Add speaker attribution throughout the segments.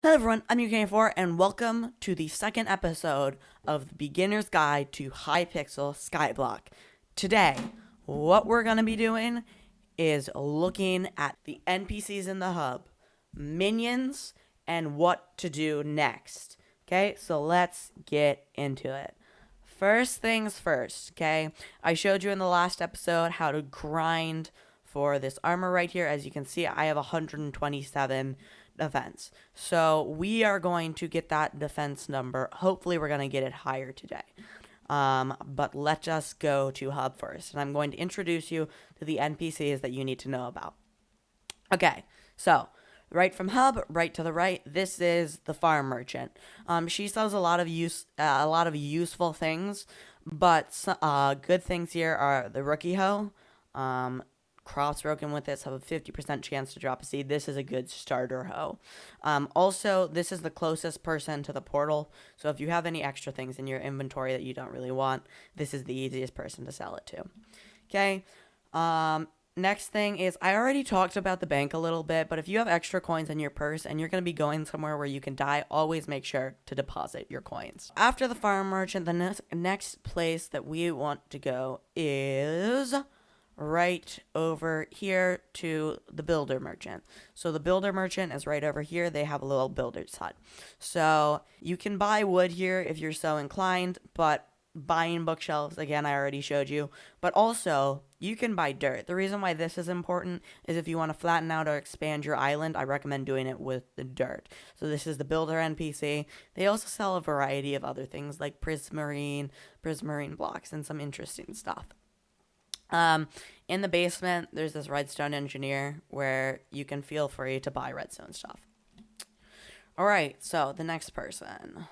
Speaker 1: Hello everyone, I'm UK4 and welcome to the second episode of the Beginner's Guide to Hypixel Skyblock. Today, what we're going to be doing is looking at the NPCs in the hub, minions, and what to do next. Okay, so let's get into it. First things first, okay? I showed you in the last episode how to grind for this armor right here. As you can see, I have 127 defense. So we are going to get that defense number. Hopefully we're going to get it higher today. But let us go to hub first. And I'm going to introduce you to the NPCs that you need to know about. Okay, so right from hub, right to the right, this is the farm merchant. She sells a lot of useful things, but good things here are the rookie hoe. Crops broken with this have a 50% chance to drop a seed. This is a good starter hoe. Also, this is the closest person to the portal. So if you have any extra things in your inventory that you don't really want, this is the easiest person to sell it to. Okay. Next thing is, I already talked about the bank a little bit, but if you have extra coins in your purse and you're going to be going somewhere where you can die, always make sure to deposit your coins. After the farm merchant, the next place that we want to go is right over here to the builder merchant. So the builder merchant is right over here. They have a little builder's hut. So you can buy wood here if you're so inclined, but buying bookshelves, again, I already showed you. But also, you can buy dirt. The reason why this is important is if you want to flatten out or expand your island, I recommend doing it with the dirt. So this is the builder NPC. They also sell a variety of other things like prismarine blocks, and some interesting stuff. In the basement, there's this redstone engineer where you can feel free to buy redstone stuff. Alright, so the next person.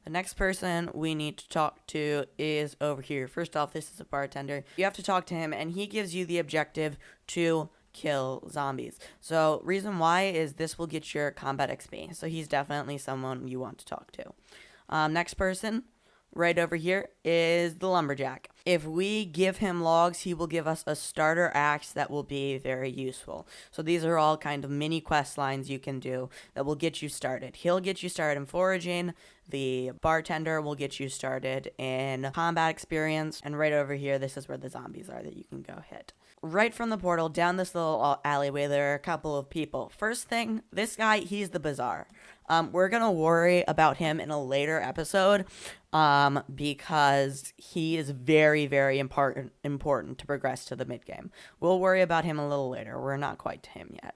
Speaker 1: The next person we need to talk to is over here. First off, this is a bartender. You have to talk to him, and he gives you the objective to kill zombies. So, reason why is this will get your combat XP. So, he's definitely someone you want to talk to. Next person, right over here, is the lumberjack. If we give him logs, he will give us a starter axe that will be very useful. So these are all kind of mini quest lines you can do that will get you started. He'll get you started in foraging. The bartender will get you started in combat experience. And right over here, this is where the zombies are that you can go hit. Right from the portal, down this little alleyway, there are a couple of people. First thing, this guy, he's the bazaar. We're going to worry about him in a later episode because he is very, very important to progress to the mid-game. We'll worry about him a little later. We're not quite to him yet.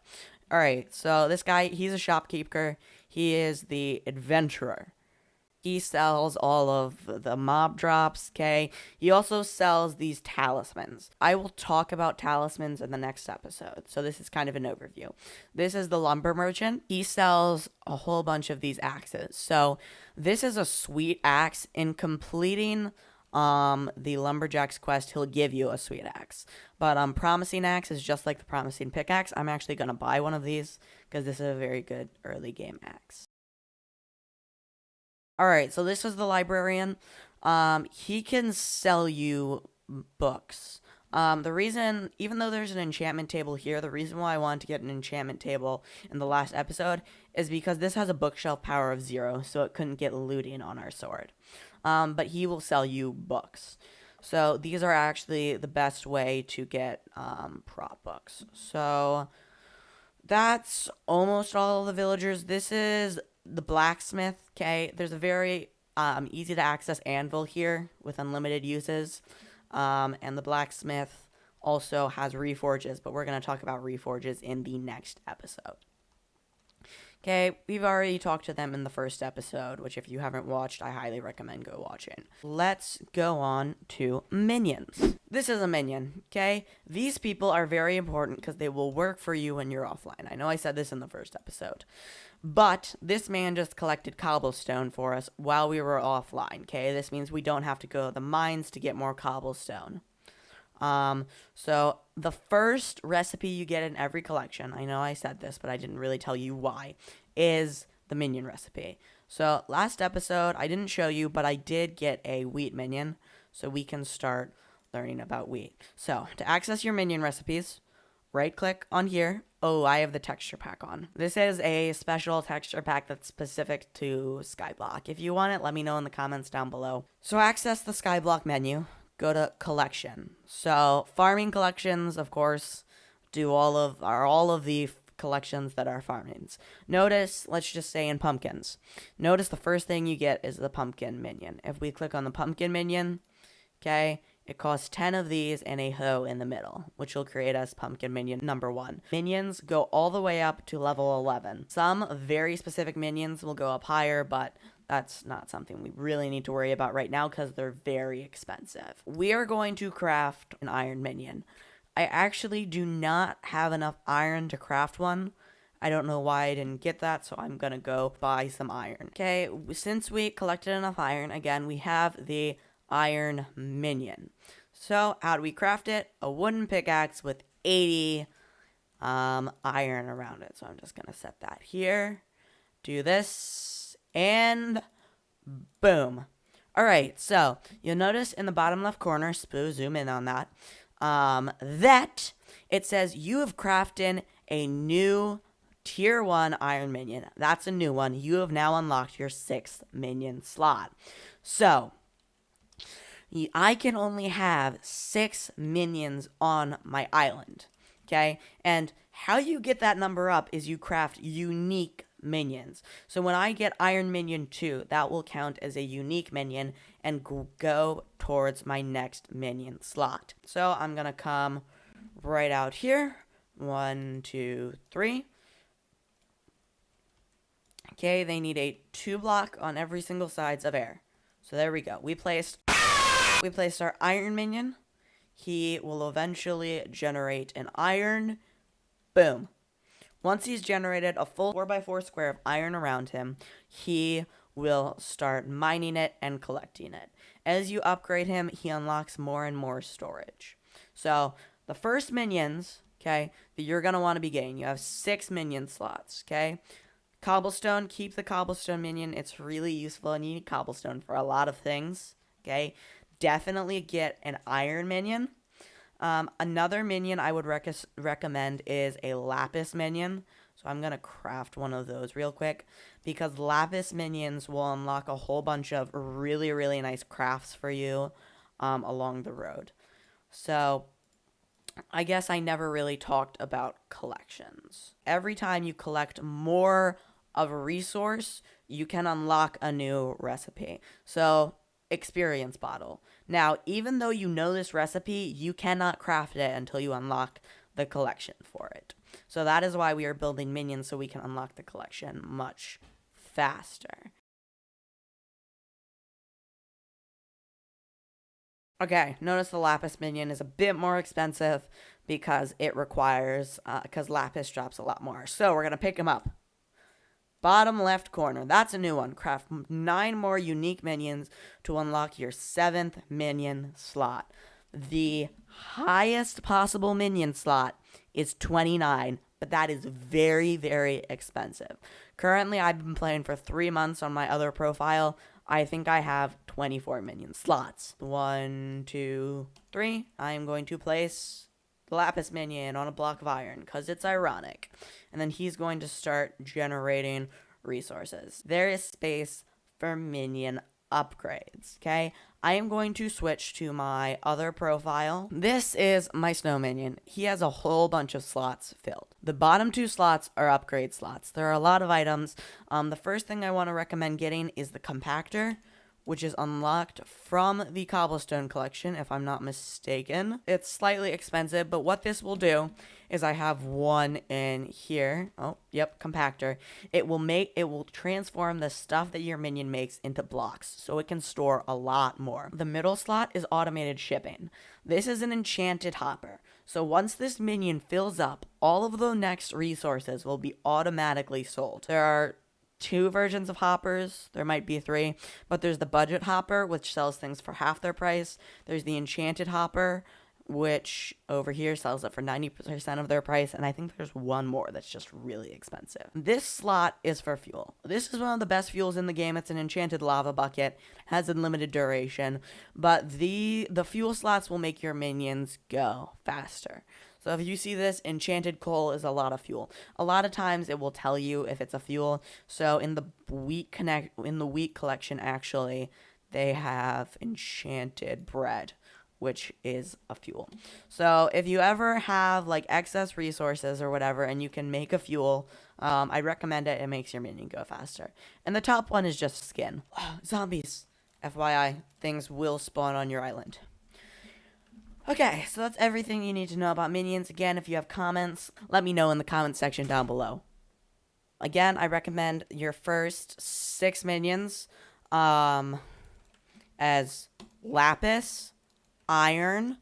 Speaker 1: All right, so this guy, he's a shopkeeper. He is the adventurer. He sells all of the mob drops, okay? He also sells these talismans. I will talk about talismans in the next episode, so this is kind of an overview. This is the lumber merchant. He sells a whole bunch of these axes. So this is a sweet axe. In completing the lumberjack's quest, he'll give you a sweet axe. But promising axe is just like the promising pickaxe. I'm actually going to buy one of these because this is a very good early game axe. Alright, so this is the librarian. He can sell you books. The reason, even though there's an enchantment table here, the reason why I wanted to get an enchantment table in the last episode is because this has a bookshelf power of 0, so it couldn't get looting on our sword. But he will sell you books. So these are actually the best way to get prop books. So that's almost all of the villagers. This is the blacksmith, okay? There's a very easy to access anvil here with unlimited uses. And the blacksmith also has reforges, but we're going to talk about reforges in the next episode. Okay, we've already talked to them in the first episode, which if you haven't watched, I highly recommend go watching. Let's go on to minions. This is a minion, okay? These people are very important because they will work for you when you're offline. I know I said this in the first episode. But this man just collected cobblestone for us while we were offline, okay? This means we don't have to go to the mines to get more cobblestone. So the first recipe you get in every collection, I know I said this, but I didn't really tell you why, is the minion recipe. So last episode, I didn't show you, but I did get a wheat minion, so we can start learning about wheat. So to access your minion recipes, right click on here. Oh, I have the texture pack on. This is a special texture pack that's specific to Skyblock. If you want it, let me know in the comments down below. So access the Skyblock menu, go to collection. So farming collections, of course, do all of the collections that are farmings. Notice, let's just say in pumpkins. Notice the first thing you get is the pumpkin minion. If we click on the pumpkin minion, okay, it costs 10 of these and a hoe in the middle, which will create us pumpkin minion number 1. Minions go all the way up to level 11. Some very specific minions will go up higher, but that's not something we really need to worry about right now because they're very expensive. We are going to craft an iron minion. I actually do not have enough iron to craft one. I don't know why I didn't get that, so I'm gonna go buy some iron. Okay, since we collected enough iron, again, we have the iron minion. So how do we craft it? A wooden pickaxe with 80 iron around it. So I'm just gonna set that here, do this, and boom. All right, so you'll notice in the bottom left corner, zoom in on that, that it says you have crafted a new tier 1 iron minion. That's a new one. You have now unlocked your 6th minion slot. So I can only have 6 minions on my island, okay? And how you get that number up is you craft unique minions. So when I get Iron Minion 2, that will count as a unique minion and go towards my next minion slot. So I'm going to come right out here. 1, 2, 3. Okay, they need a 2 block on every single sides of air. So there we go. We placed our iron minion. He will eventually generate an iron. Boom. Once he's generated a full 4x4 square of iron around him, he will start mining it and collecting it. As you upgrade him, he unlocks more and more storage. So the first minions, okay, that you're going to want to be getting, you have 6 minion slots, okay? Cobblestone, keep the cobblestone minion. It's really useful, and you need cobblestone for a lot of things, okay? Definitely get an iron minion. Another minion I would recommend is a lapis minion. So I'm going to craft one of those real quick because lapis minions will unlock a whole bunch of really, really nice crafts for you along the road. So I guess I never really talked about collections. Every time you collect more of a resource, you can unlock a new recipe. So experience bottle. Now, even though you know this recipe, you cannot craft it until you unlock the collection for it. So that is why we are building minions, so we can unlock the collection much faster. Okay, notice the lapis minion is a bit more expensive because it requires, because lapis drops a lot more. So we're going to pick him up. Bottom left corner, that's a new one. Craft 9 more unique minions to unlock your 7th minion slot. The highest possible minion slot is 29, but that is very, very expensive. Currently, I've been playing for 3 months on my other profile. I think I have 24 minion slots. 1, 2, 3. I am going to place the lapis minion on a block of iron because it's ironic. And then he's going to start generating resources. There is space for minion upgrades, okay? I am going to switch to my other profile. This is my snow minion. He has a whole bunch of slots filled. The bottom 2 slots are upgrade slots. There are a lot of items. The first thing I want to recommend getting is the compactor, which is unlocked from the cobblestone collection, if I'm not mistaken. It's slightly expensive, but what this will do is I have one in here. Oh, yep, compactor. It will transform the stuff that your minion makes into blocks, so it can store a lot more. The middle slot is automated shipping. This is an enchanted hopper. So once this minion fills up, all of the next resources will be automatically sold. There are 2 versions of hoppers. There might be 3, but there's the budget hopper, which sells things for half their price. There's the enchanted hopper, which over here sells it for 90% of their price, and I think there's one more that's just really expensive. This slot is for fuel. This is one of the best fuels in the game. It's an enchanted lava bucket, has unlimited duration, but the fuel slots will make your minions go faster. So if you see this, enchanted coal is a lot of fuel. A lot of times it will tell you if it's a fuel. So in the wheat collection, actually, they have enchanted bread, which is a fuel. So if you ever have like excess resources or whatever and you can make a fuel, I recommend it. It makes your minion go faster. And the top one is just skin. Zombies. FYI, things will spawn on your island. Okay, so that's everything you need to know about minions. Again, if you have comments, let me know in the comment section down below. Again, I recommend your first 6 minions as lapis, iron,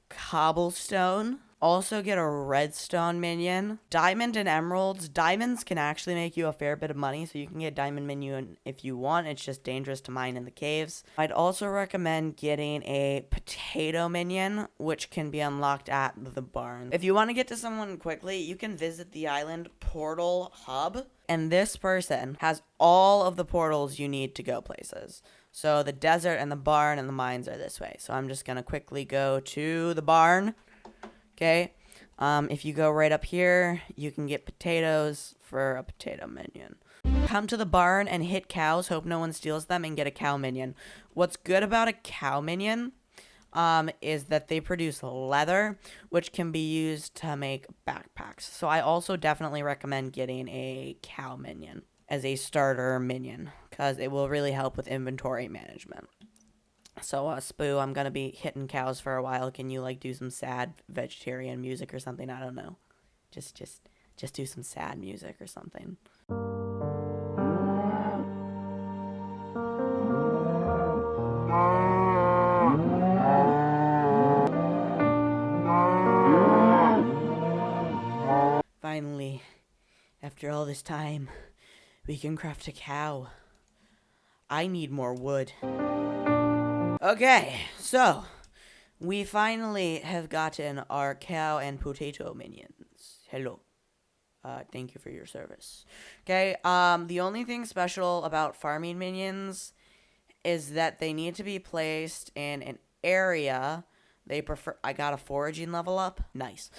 Speaker 1: cobblestone. Also get a redstone minion. Diamond and emeralds. Diamonds can actually make you a fair bit of money, so you can get diamond minion if you want. It's just dangerous to mine in the caves. I'd also recommend getting a potato minion, which can be unlocked at the barn. If you want to get to someone quickly, you can visit the island portal hub, and this person has all of the portals you need to go places. So the desert and the barn and the mines are this way. So I'm just going to quickly go to the barn. Okay, if you go right up here, you can get potatoes for a potato minion. Come to the barn and hit cows, hope no one steals them, and get a cow minion. What's good about a cow minion is that they produce leather, which can be used to make backpacks. So I also definitely recommend getting a cow minion as a starter minion, because it will really help with inventory management. So, Spoo, I'm gonna be hitting cows for a while. Can you, like, do some sad vegetarian music or something? I don't know. Just do some sad music or something. Finally, after all this time, we can craft a cow. I need more wood. Okay, so we finally have gotten our cow and potato minions. Hello. Thank you for your service. Okay, the only thing special about farming minions is that they need to be placed in an area. I got a foraging level up. Nice.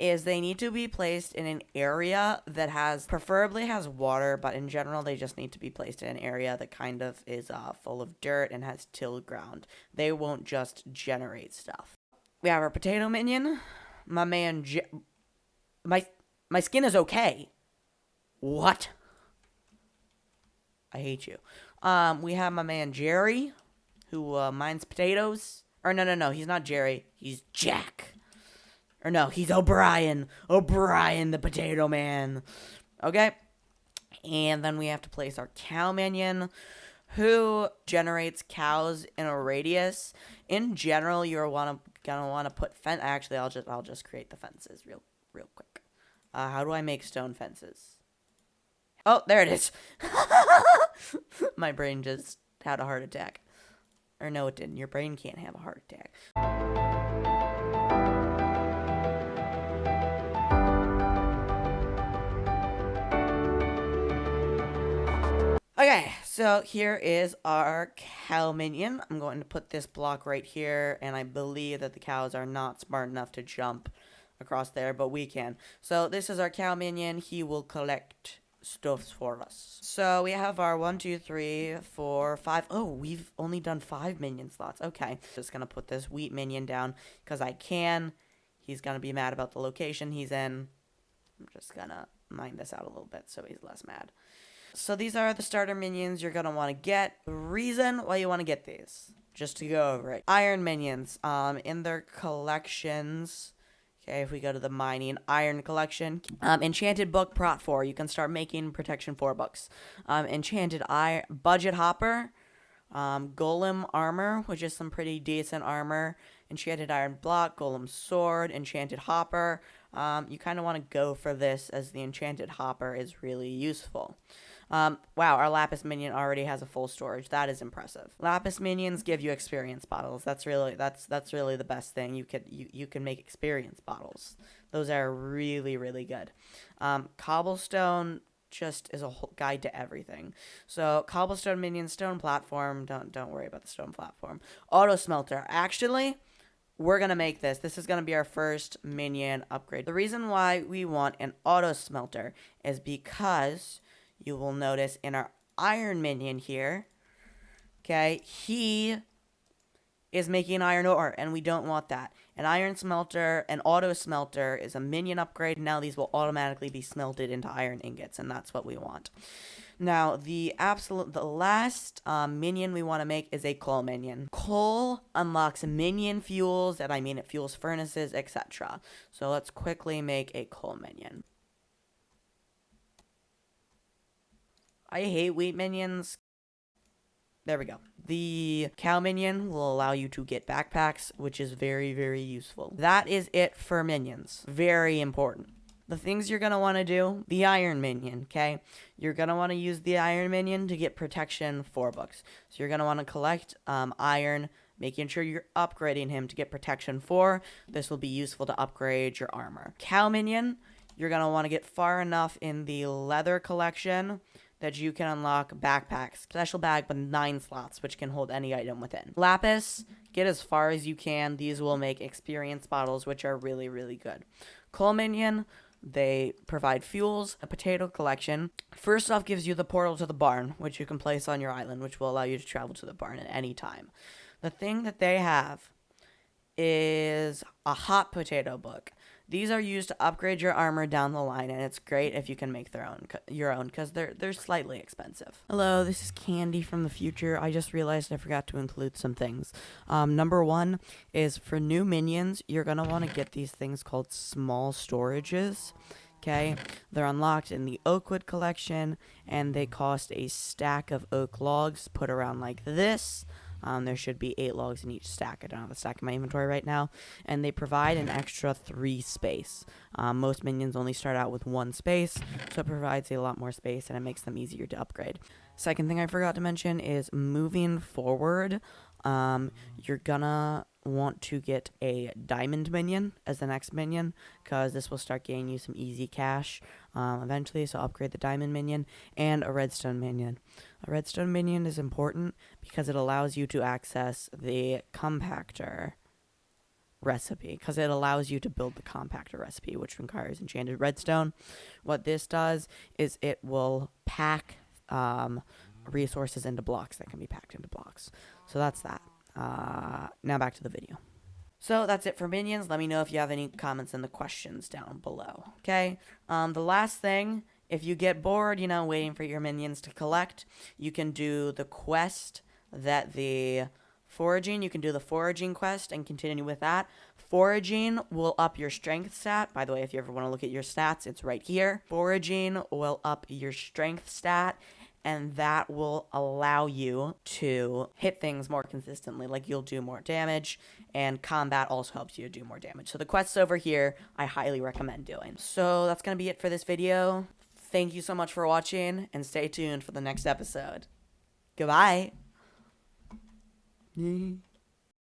Speaker 1: Is they need to be placed in an area that preferably has water, but in general, they just need to be placed in an area that kind of is full of dirt and has tilled ground. They won't just generate stuff. We have our potato minion. My man, my skin is okay. What? I hate you. We have my man Jerry, who mines potatoes. Or no, he's not Jerry. He's Jack. Or no, he's O'Brien. O'Brien, the potato man. Okay? And then we have to place our cow minion, who generates cows in a radius. In general, you're gonna want to put Actually, I'll just create the fences real quick. How do I make stone fences? Oh, there it is. My brain just had a heart attack. Or no, it didn't. Your brain can't have a heart attack. Okay, so here is our cow minion. I'm going to put this block right here, and I believe that the cows are not smart enough to jump across there, but we can. So this is our cow minion. He will collect stuffs for us. So we have our 1, 2, 3, 4, 5. Oh, we've only done 5 minion slots. Okay. Just gonna put this wheat minion down because I can. He's gonna be mad about the location he's in. I'm just gonna mine this out a little bit so he's less mad. So these are the starter minions you're gonna want to get. The reason why you want to get these, just to go over it. Iron minions, in their collections. Okay, if we go to the mining iron collection, enchanted book prot 4, you can start making protection 4 books. Enchanted iron budget hopper, golem armor, which is some pretty decent armor. Enchanted iron block, golem sword, enchanted hopper. You kind of want to go for this as the enchanted hopper is really useful. Wow, our lapis minion already has a full storage. That is impressive. Lapis minions give you experience bottles. That's really the best thing. You can make experience bottles. Those are really, really good. Cobblestone just is a whole guide to everything. So cobblestone minion stone platform. Don't worry about the stone platform. Auto smelter. Actually, we're going to make this. This is going to be our first minion upgrade. The reason why we want an auto smelter is because you will notice in our iron minion here, okay, he is making iron ore, and we don't want that. An iron smelter, an auto smelter is a minion upgrade. Now these will automatically be smelted into iron ingots, and that's what we want. Now, the last minion we want to make is a coal minion. Coal unlocks minion fuels, and I mean it fuels furnaces, etc. So let's quickly make a coal minion. I hate wheat minions. There we go. The cow minion will allow you to get backpacks, which is very, very useful. That is it for minions. Very important. The things you're going to want to do, the iron minion, okay? You're going to want to use the iron minion to get protection 4 books. So you're going to want to collect iron, making sure you're upgrading him to get protection 4. This will be useful to upgrade your armor. Cow minion, you're going to want to get far enough in the leather collection that you can unlock backpacks. Special bag with 9 slots, which can hold any item within. Lapis, get as far as you can. These will make experience bottles, which are really, really good. Coal minion, they provide fuels. A potato collection, first off, gives you the portal to the barn, which you can place on your island, which will allow you to travel to the barn at any time. The thing that they have is a hot potato book. These are used to upgrade your armor down the line, and it's great if you can make your own, because they're slightly expensive. Hello, this is Candy from the future. I just realized I forgot to include some things. Number 1 is for new minions, you're going to want to get these things called small storages. Okay, they're unlocked in the Oakwood collection, and they cost a stack of oak logs put around like this. There should be 8 logs in each stack. I don't have a stack in my inventory right now. And they provide an extra 3 space. Most minions only start out with 1 space, so it provides a lot more space, and it makes them easier to upgrade. Second thing I forgot to mention is moving forward, you're gonna want to get a diamond minion as the next minion, because this will start getting you some easy cash eventually. So upgrade the diamond minion, and a redstone minion. A redstone minion is important because it allows you to access the compactor recipe, because it allows you to build the compactor recipe, which requires enchanted redstone. What this does is it will pack resources into blocks that can be packed into blocks. So that's that. Now back to the video. So that's it for minions. Let me know if you have any comments in the questions down below. Okay. The last thing, if you get bored, waiting for your minions to collect, you can do the quest that the foraging. You can do the foraging quest and continue with that. Foraging will up your strength stat. By the way, if you ever want to look at your stats, it's right here. Foraging will up your strength stat, and that will allow you to hit things more consistently. Like, you'll do more damage, and combat also helps you do more damage. So the quests over here, I highly recommend doing. So that's going to be it for this video. Thank you so much for watching, and stay tuned for the next episode. Goodbye.